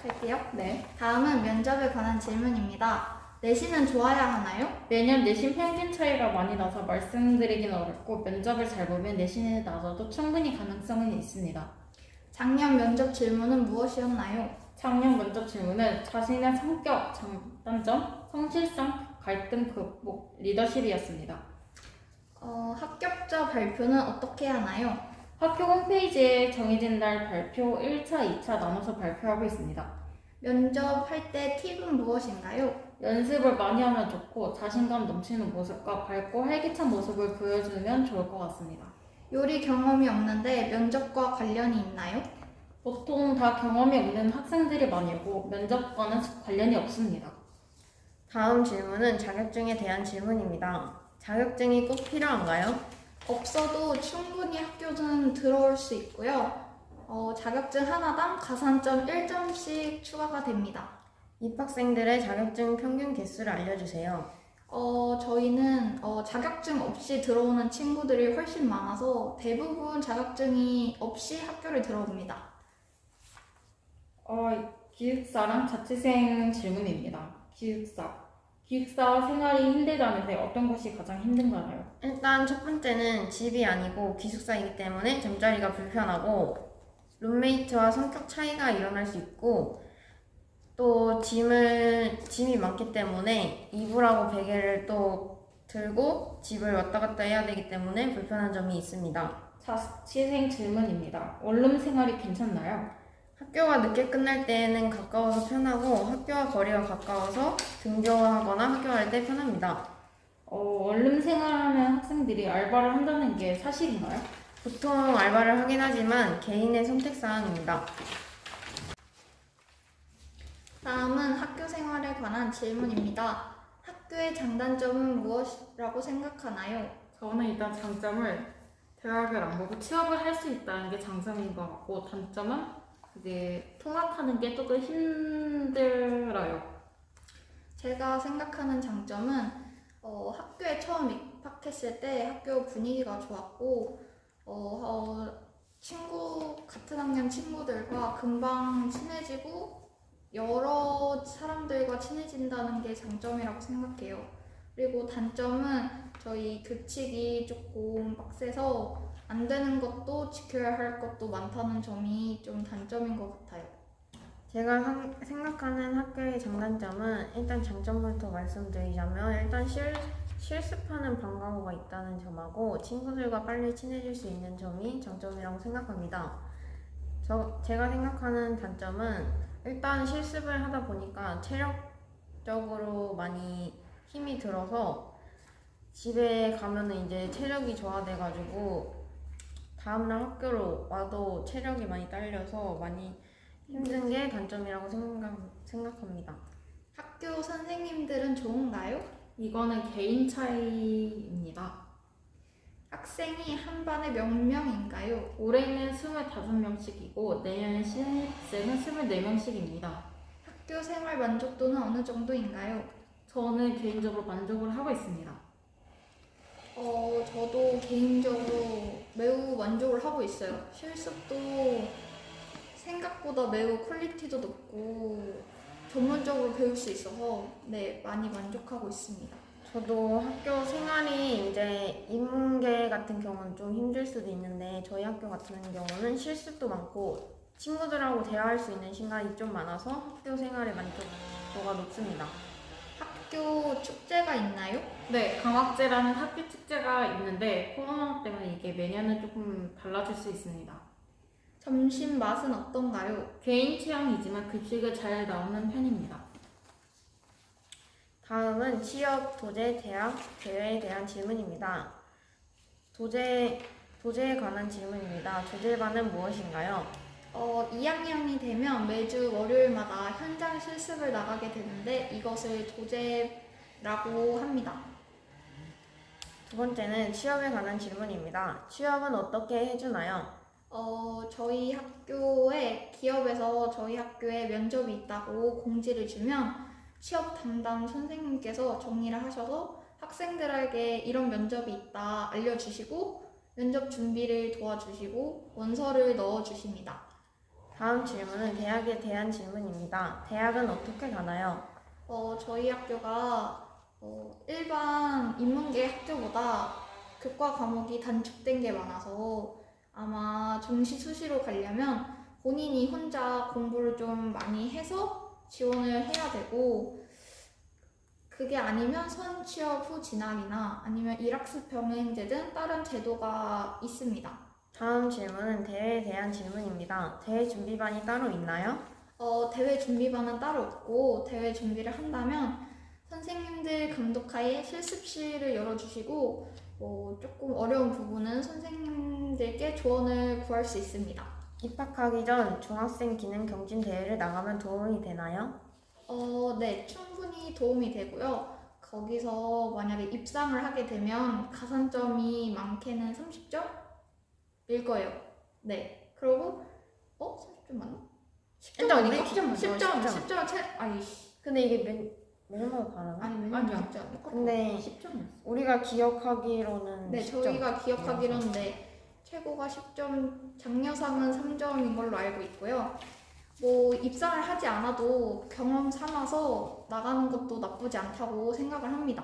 시작할게요. 네. 다음은 면접에 관한 질문입니다. 내신은 좋아야 하나요? 매년 내신 평균 차이가 많이 나서 말씀드리기는 어렵고 면접을 잘 보면 내신이 낮아도 충분히 가능성은 있습니다. 작년 면접 질문은 무엇이었나요? 작년 면접 질문은 자신의 성격, 장단점, 성실성, 갈등 극복, 리더십이었습니다. 합격자 발표는 어떻게 하나요? 학교 홈페이지에 정해진 날 발표 1차, 2차 나눠서 발표하고 있습니다. 면접할 때 팁은 무엇인가요? 연습을 많이 하면 좋고 자신감 넘치는 모습과 밝고 활기찬 모습을 보여주면 좋을 것 같습니다. 요리 경험이 없는데 면접과 관련이 있나요? 보통 다 경험이 없는 학생들이 많이 오고 면접과는 관련이 없습니다. 다음 질문은 자격증에 대한 질문입니다. 자격증이 꼭 필요한가요? 없어도 충분히 학교는 들어올 수 있고요. 자격증 하나당 가산점 1점씩 추가가 됩니다. 입학생들의 자격증 평균 개수를 알려주세요. 저희는 자격증 없이 들어오는 친구들이 훨씬 많아서 대부분 자격증이 없이 학교를 들어옵니다. 기숙사랑 자취생 질문입니다. 기숙사 생활이 힘들다는데 어떤 것이 가장 힘든가요? 일단 첫 번째는 집이 아니고 기숙사이기 때문에 잠자리가 불편하고 룸메이트와 성격 차이가 일어날 수 있고 또 짐이 많기 때문에 이불하고 베개를 또 들고 집을 왔다 갔다 해야 되기 때문에 불편한 점이 있습니다. 자취생 질문입니다. 원룸 생활이 괜찮나요? 학교가 늦게 끝날 때에는 가까워서 편하고 학교와 거리가 가까워서 등교하거나 학교 갈 때 편합니다. 원룸 생활하는 학생들이 알바를 한다는 게 사실인가요? 보통 알바를 하긴 하지만 개인의 선택사항입니다. 다음은 학교 생활에 관한 질문입니다. 학교의 장단점은 무엇이라고 생각하나요? 저는 일단 장점을 대학을 안 보고 취업을 할 수 있다는 게 장점인 것 같고 단점은 이제 통학하는 게 조금 힘들어요. 제가 생각하는 장점은 학교에 처음 입학했을 때 학교 분위기가 좋았고 같은 학년 친구들과 금방 친해지고 여러 사람들과 친해진다는 게 장점이라고 생각해요. 그리고 단점은 저희 규칙이 조금 빡세서 안 되는 것도 지켜야 할 것도 많다는 점이 좀 단점인 것 같아요. 제가 생각하는 학교의 장단점은 일단 장점부터 말씀드리자면 일단 실습하는 방과후가 있다는 점하고 친구들과 빨리 친해질 수 있는 점이 장점이라고 생각합니다. 제가 생각하는 단점은 일단 실습을 하다 보니까 체력적으로 많이 힘이 들어서 집에 가면은 이제 체력이 저하돼가지고 다음날 학교로 와도 체력이 많이 딸려서 많이 힘든 게 단점이라고 생각합니다. 학교 선생님들은 좋은가요? 이거는 개인 차이입니다. 학생이 한 반에 몇 명인가요? 올해는 25명씩이고 내년 신입생은 24명씩입니다. 학교 생활 만족도는 어느 정도인가요? 저는 개인적으로 만족을 하고 있습니다. 저도 개인적으로 매우 만족을 하고 있어요. 실습도 생각보다 매우 퀄리티도 높고 전문적으로 배울 수 있어서 많이 만족하고 있습니다. 저도 학교 생활이 이제 인문계 같은 경우는 좀 힘들 수도 있는데 저희 학교 같은 경우는 실습도 많고 친구들하고 대화할 수 있는 시간이 좀 많아서 학교 생활의 만족도가 높습니다. 학교 축제가 있나요? 네, 강학제라는 학교 축제가 있는데 코로나 때문에 이게 매년은 조금 달라질 수 있습니다. 점심 맛은 어떤가요? 개인 취향이지만 급식을 잘 나오는 편입니다. 다음은 취업, 도제, 대학, 대회에 대한 질문입니다. 도제에 관한 질문입니다. 도제반은 무엇인가요? 2학년이 되면 매주 월요일마다 현장 실습을 나가게 되는데 이것을 도제라고 합니다. 두 번째는 취업에 관한 질문입니다. 취업은 어떻게 해주나요? 저희 학교에 기업에서 저희 학교에 면접이 있다고 공지를 주면 취업 담당 선생님께서 정리를 하셔서 학생들에게 이런 면접이 있다 알려주시고 면접 준비를 도와주시고 원서를 넣어주십니다. 다음 질문은 대학에 대한 질문입니다. 대학은 어떻게 가나요? 저희 학교가 일반 인문계 학교보다 교과 과목이 단축된 게 많아서 아마 정시 수시로 가려면 본인이 혼자 공부를 좀 많이 해서 지원을 해야 되고, 그게 아니면 선취업 후 진학이나 아니면 일학습 병행제 등 다른 제도가 있습니다. 다음 질문은 대회에 대한 질문입니다. 대회 준비반이 따로 있나요? 대회 준비반은 따로 없고, 대회 준비를 한다면 선생님들 감독하에 실습실을 열어주시고, 조금 어려운 부분은 선생님들께 조언을 구할 수 있습니다. 입학하기 전 중학생 기능 경진 대회를 나가면 도움이 되나요? 네, 충분히 도움이 되고요. 거기서 만약에 입상을 하게 되면 가산점이 많게는 30점일 거예요. 네. 그리고 30점 맞나? 10점 일단 아닌가? 우리 10점 10점 아이씨. 근데 이게 매년마다 다르나? 아니, 매년 아니요. 같지 않을까? 근데 10점이었어. 우리가 기억하기로는 네, 10점. 저희가 기억하기로는 최고가 10점, 장려상은 3점인 걸로 알고 있고요. 입상을 하지 않아도 경험 삼아서 나가는 것도 나쁘지 않다고 생각을 합니다.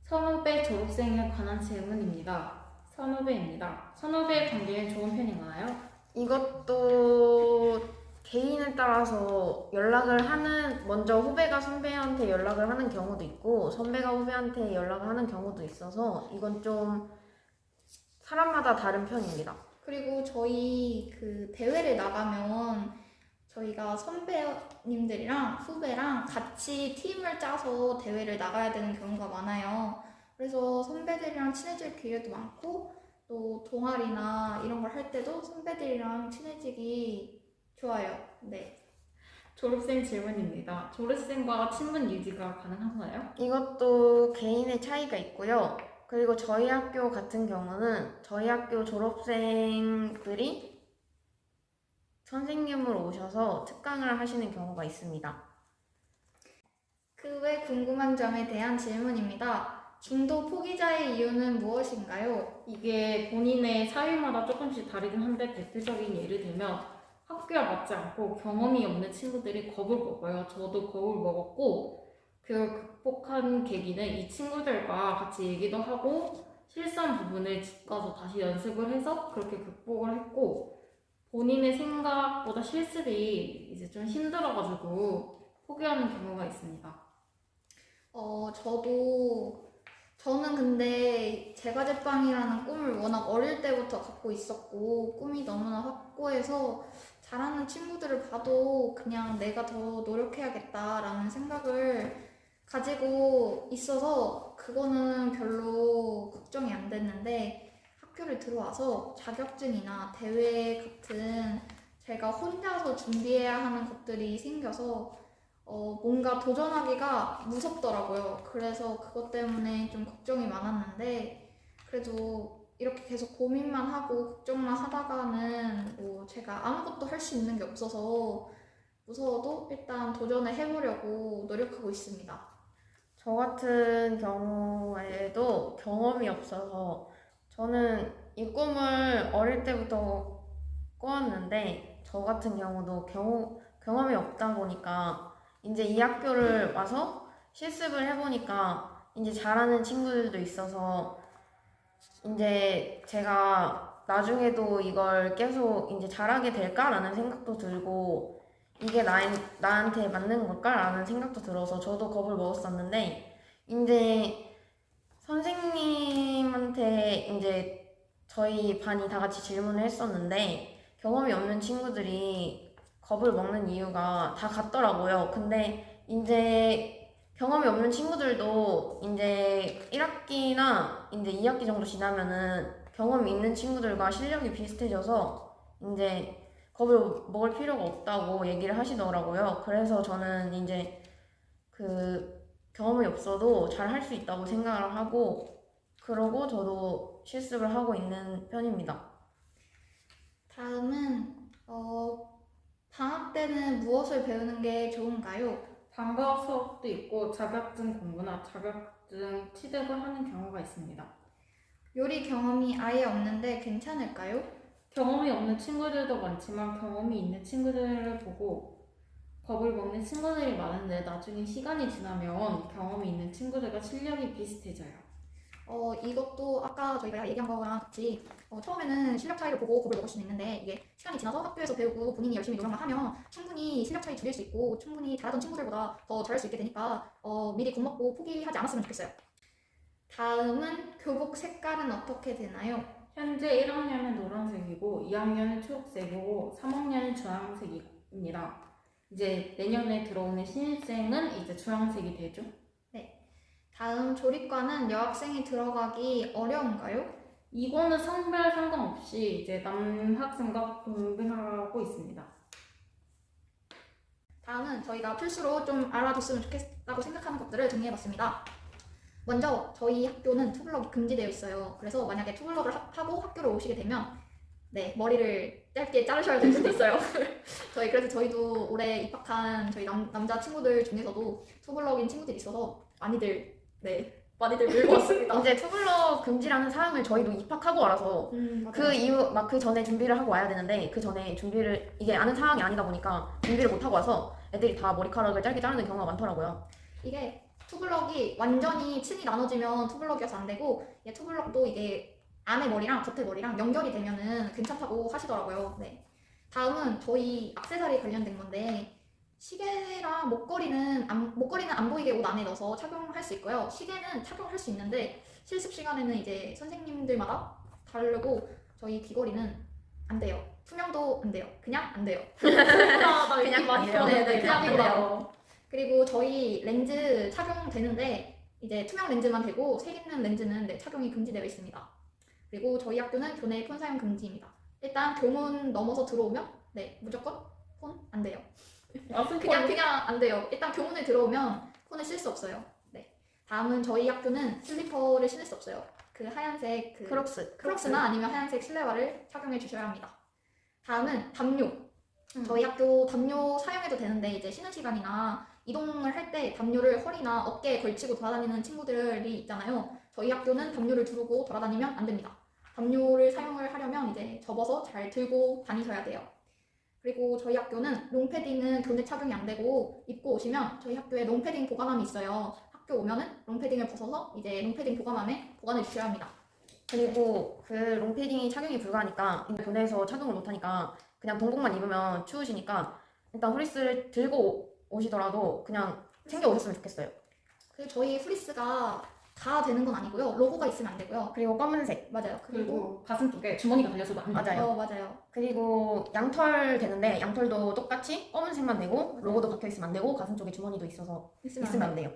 선후배 졸업생에 관한 질문입니다. 선후배입니다. 선후배 관계는 좋은 편인가요? 이것도 개인에 따라서 먼저 후배가 선배한테 연락을 하는 경우도 있고, 선배가 후배한테 연락을 하는 경우도 있어서, 이건 좀 사람마다 다른 편입니다. 그리고 저희 그 대회를 나가면 저희가 선배님들이랑 후배랑 같이 팀을 짜서 대회를 나가야 되는 경우가 많아요. 그래서 선배들이랑 친해질 기회도 많고, 또 동아리나 이런 걸 할 때도 선배들이랑 친해지기 좋아요. 네. 졸업생 질문입니다. 졸업생과 친분 유지가 가능한가요? 이것도 개인의 차이가 있고요. 그리고 저희 학교 같은 경우는 저희 학교 졸업생들이 선생님으로 오셔서 특강을 하시는 경우가 있습니다. 그 외 궁금한 점에 대한 질문입니다. 중도 포기자의 이유는 무엇인가요? 이게 본인의 사유마다 조금씩 다르긴 한데 대표적인 예를 들면 학교에 맞지 않고 경험이 없는 친구들이 겁을 먹어요. 저도 겁을 먹었고 그걸 극복한 계기는 이 친구들과 같이 얘기도 하고 실수한 부분을 집 가서 다시 연습을 해서 그렇게 극복을 했고 본인의 생각보다 실습이 이제 좀 힘들어가지고 포기하는 경우가 있습니다. 저는 근데 제과제빵이라는 꿈을 워낙 어릴 때부터 갖고 있었고, 꿈이 너무나 확고해서 잘하는 친구들을 봐도 그냥 내가 더 노력해야겠다라는 생각을 가지고 있어서 그거는 별로 걱정이 안 됐는데, 학교를 들어와서 자격증이나 대회 같은 제가 혼자서 준비해야 하는 것들이 생겨서 뭔가 도전하기가 무섭더라고요. 그래서 그것 때문에 좀 걱정이 많았는데, 그래도 이렇게 계속 고민만 하고 걱정만 하다가는 제가 아무것도 할 수 있는 게 없어서 무서워도 일단 도전을 해보려고 노력하고 있습니다. 저 같은 경우에도 경험이 없어서 저는 이 꿈을 어릴 때부터 꿔왔는데, 저 같은 경우도 경험이 없다 보니까 이제 이 학교를 와서 실습을 해보니까 이제 잘하는 친구들도 있어서 이제 제가 나중에도 이걸 계속 이제 잘하게 될까라는 생각도 들고, 이게 나한테 맞는 걸까라는 생각도 들어서 저도 겁을 먹었었는데, 이제 선생님한테 이제 저희 반이 다 같이 질문을 했었는데, 경험이 없는 친구들이 겁을 먹는 이유가 다 같더라고요. 근데 이제 경험이 없는 친구들도 이제 1학기나 이제 2학기 정도 지나면은 경험이 있는 친구들과 실력이 비슷해져서 이제 겁을 먹을 필요가 없다고 얘기를 하시더라고요. 그래서 저는 이제 그 경험이 없어도 잘 할 수 있다고 생각을 하고, 그러고 저도 실습을 하고 있는 편입니다. 다음은 방학 때는 무엇을 배우는 게 좋은가요? 방과후 수업도 있고 자격증 공부나 자격증 취득을 하는 경우가 있습니다. 요리 경험이 아예 없는데 괜찮을까요? 경험이 없는 친구들도 많지만 경험이 있는 친구들을 보고 겁을 먹는 친구들이 많은데 나중에 시간이 지나면 경험이 있는 친구들과 실력이 비슷해져요. 이것도 아까 저희가 얘기한 거랑 같이 처음에는 실력 차이를 보고 겁을 먹을 수는 있는데 이게 시간이 지나서 학교에서 배우고 본인이 열심히 노력만 하면 충분히 실력 차이 줄일 수 있고 충분히 잘하던 친구들보다 더 잘할 수 있게 되니까 미리 겁먹고 포기하지 않았으면 좋겠어요. 다음은 교복 색깔은 어떻게 되나요? 현재 1학년은 노란색이고 2학년은 초록색이고 3학년은 주황색입니다. 이제 내년에 들어오는 신입생은 이제 주황색이 되죠. 다음 조리과는 여학생이 들어가기 어려운가요? 이거는 성별 상관없이 이제 남학생과 공부하고 있습니다. 다음은 저희가 필수로 좀 알아뒀으면 좋겠다고 생각하는 것들을 정리해봤습니다. 먼저 저희 학교는 투블럭이 금지되어 있어요. 그래서 만약에 투블럭을 하고 학교를 오시게 되면 머리를 짧게 자르셔야 될 수도 있어요. 그래서 저희도 올해 입학한 저희 남자 친구들 중에서도 투블럭인 친구들이 있어서 많이들 밀고 왔습니다. 이제 투블럭 금지라는 사항을 저희도 입학하고 알아서 그 이후 막 그 전에 준비를 하고 와야 되는데 그 전에 준비를 이게 아는 사항이 아니다 보니까 준비를 못 하고 와서 애들이 다 머리카락을 짧게 자르는 경우가 많더라고요. 이게 투블럭이 완전히 층이 나눠지면 투블럭이어서 안 되고 투블럭도 이게 안에 머리랑 겉에 머리랑 연결이 되면은 괜찮다고 하시더라고요. 네. 다음은 저희 액세서리 관련된 건데 시계랑 목걸이는 안 보이게 옷 안에 넣어서 착용할 수 있고요. 시계는 착용할 수 있는데 실습 시간에는 이제 선생님들마다 다르고 저희 귀걸이는 안 돼요. 투명도 안 돼요. 그냥 안 돼요. 그냥 많이 안 돼요. 네, 그냥 안 돼요. 들어요. 그리고 저희 렌즈 착용되는데 이제 투명 렌즈만 되고 색 있는 렌즈는 착용이 금지되어 있습니다. 그리고 저희 학교는 교내 폰 사용 금지입니다. 일단 교문 넘어서 들어오면 무조건 폰 안 돼요. 그냥 안 돼요. 일단 교문에 들어오면 폰을 쓸 수 없어요. 다음은 저희 학교는 슬리퍼를 신을 수 없어요. 그 하얀색 크록스나 아니면 하얀색 실내화를 착용해 주셔야 합니다. 다음은 담요. 저희 학교 담요 사용해도 되는데 이제 쉬는 시간이나 이동을 할 때 담요를 허리나 어깨에 걸치고 돌아다니는 친구들이 있잖아요. 저희 학교는 담요를 두르고 돌아다니면 안 됩니다. 담요를 사용을 하려면 이제 접어서 잘 들고 다니셔야 돼요. 그리고 저희 학교는 롱패딩은 교내 착용이 안 되고 입고 오시면 저희 학교에 롱패딩 보관함이 있어요. 학교 오면은 롱패딩을 벗어서 이제 롱패딩 보관함에 보관해 주셔야 합니다. 그리고 그 롱패딩이 착용이 불가하니까 교내에서 착용을 못하니까 그냥 동복만 입으면 추우시니까 일단 후리스를 들고 오시더라도 그냥 챙겨 오셨으면 좋겠어요. 그리고 저희 후리스가 다 되는 건 아니고요. 로고가 있으면 안 되고요. 그리고 검은색. 맞아요. 그리고 가슴 쪽에 주머니가 달려서도 안 돼요. 맞아요. 맞아요. 그리고 양털 되는데 양털도 똑같이 검은색만 되고 로고도 박혀 있으면 안 되고 가슴 쪽에 주머니도 있으면 안 돼요.